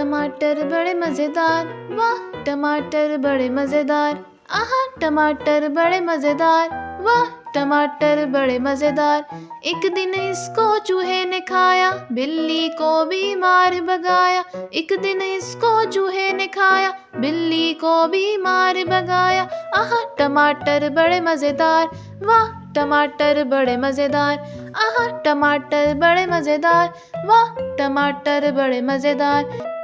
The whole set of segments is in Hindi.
टमाटर बड़े मजेदार, वाह टमाटर बड़े मजेदार, आहा टमाटर बड़े मजेदार, वाह टमाटर बड़े मजेदार। एक दिन इसको चूहे ने खाया, बिल्ली को भी मार भगाया। एक दिन इसको चूहे ने खाया, बिल्ली को भी मार भगाया। आहा टमाटर बड़े मजेदार, वाह टमाटर बड़े मजेदार, आहा टमाटर बड़े मजेदार, वाह टमाटर बड़े मजेदार।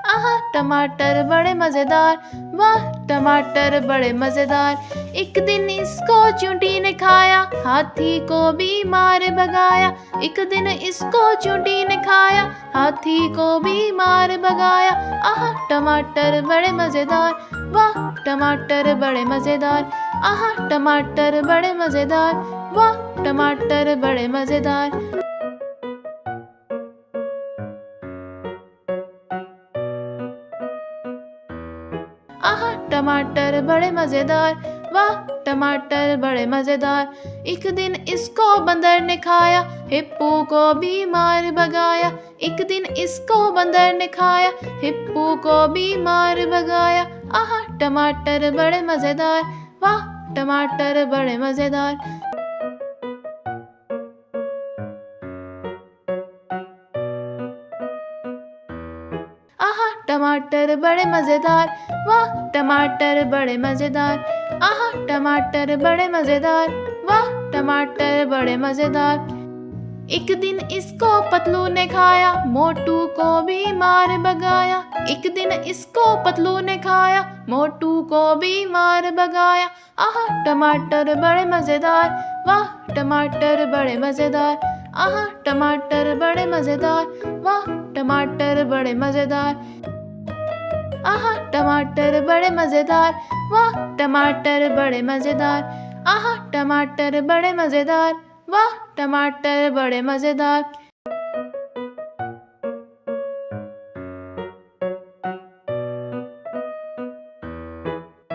आहा टमाटर बड़े मजेदार, वाह टमाटर बड़े मजेदार। एक दिन इसको चींटी ने खाया, हाथी को भी मार भगाया। एक दिन इसको चींटी ने खाया, हाथी को भी मार भगाया। आहा टमाटर बड़े मजेदार, वाह टमाटर बड़े मजेदार, आहा टमाटर बड़े मजेदार, वाह टमाटर बड़े मजेदार। आहा टमाटर बड़े मजेदार, वाह टमाटर बड़े मजेदार। एक दिन इसको बंदर ने खाया, हिप्पू को भी मार भगाया। एक दिन इसको बंदर ने खाया, हिप्पू को भी मार भगाया। आहा टमाटर बड़े मजेदार, वाह टमाटर बड़े मजेदार। आहा टमाटर बड़े मजेदार, वाह टमाटर बड़े मजेदार, आहा टमाटर बड़े मजेदार, वाह टमाटर बड़े मजेदार। एक दिन इसको पतलू ने खाया, मोटू को भी मार भगाया। एक दिन इसको पतलू ने खाया, मोटू को भी मार भगाया। आहा टमाटर बड़े मजेदार, वाह टमाटर बड़े मजेदार, आहा टमाटर बड़े मजेदार, वाह टमाटर बड़े मजेदार। आहा टमाटर बड़े मजेदार, वाह टमाटर बड़े मजेदार, आहा टमाटर बड़े मजेदार, वाह टमाटर बड़े मजेदार।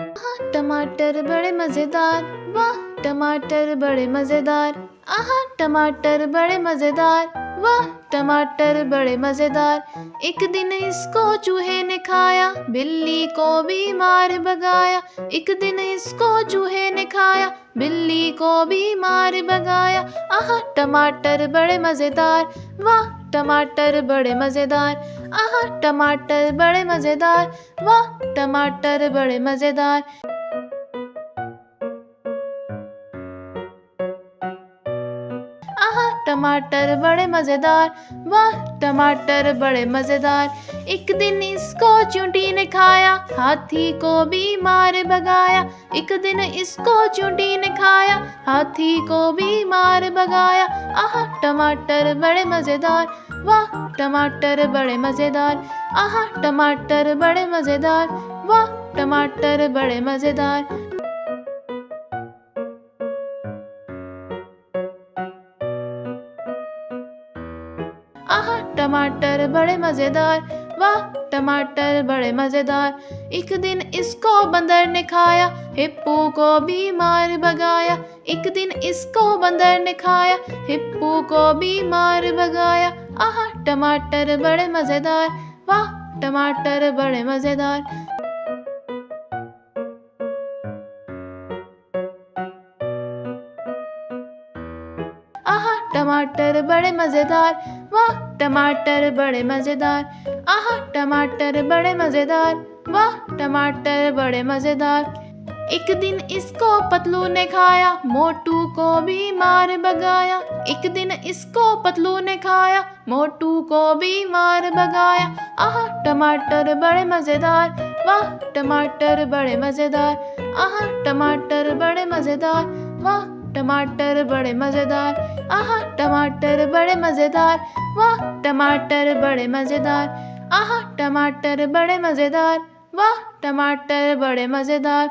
आहा टमाटर बड़े मजेदार, वाह टमाटर बड़े मजेदार, आहा टमाटर बड़े मजेदार, वाह टमाटर बड़े मजेदार। एक दिन इसको चूहे ने खाया, बिल्ली को भी मार भगाया। एक दिन इसको चूहे ने खाया, बिल्ली को भी मार भगाया। आहा टमाटर बड़े मजेदार, वाह टमाटर बड़े मजेदार, आहा टमाटर बड़े मजेदार, वाह टमाटर बड़े मजेदार। आहा टमाटर बड़े मजेदार, वाह टमाटर बड़े मजेदार। एक दिन इसको चींटी ने खाया, हाथी को भी मार भगाया। एक दिन इसको चींटी ने खाया, हाथी को भी मार भगाया। आहा टमाटर बड़े मजेदार, वाह टमाटर बड़े मजेदार, आहा टमाटर बड़े मजेदार, वाह टमाटर बड़े मजेदार। आहा टमाटर बड़े मजेदार, वाह टमाटर बड़े मजेदार। एक दिन इसको बंदर ने खाया, हिप्पू को भी मार भगाया। एक दिन इसको बंदर ने खाया, हिप्पू को भी मार भगाया। आहा टमाटर बड़े मजेदार, वाह टमाटर बड़े मजेदार। आहा टमाटर बड़े मजेदार, वाह टमाटर बड़े मजेदार, आहा टमाटर बड़े मजेदार, वाह टमाटर बड़े मजेदार। एक दिन इसको पतलू ने खाया, मोटू को भी मार भगाया। एक दिन इसको पतलू ने खाया, मोटू को भी मार भगाया। आहा टमाटर बड़े मजेदार, वाह टमाटर बड़े मजेदार, आहा टमाटर बड़े मजेदार, वाह टमाटर बड़े मजेदार, आहा टमाटर बड़े मजेदार, वाह टमाटर बड़े मजेदार, आहा टमाटर बड़े मजेदार, वाह टमाटर बड़े मजेदार।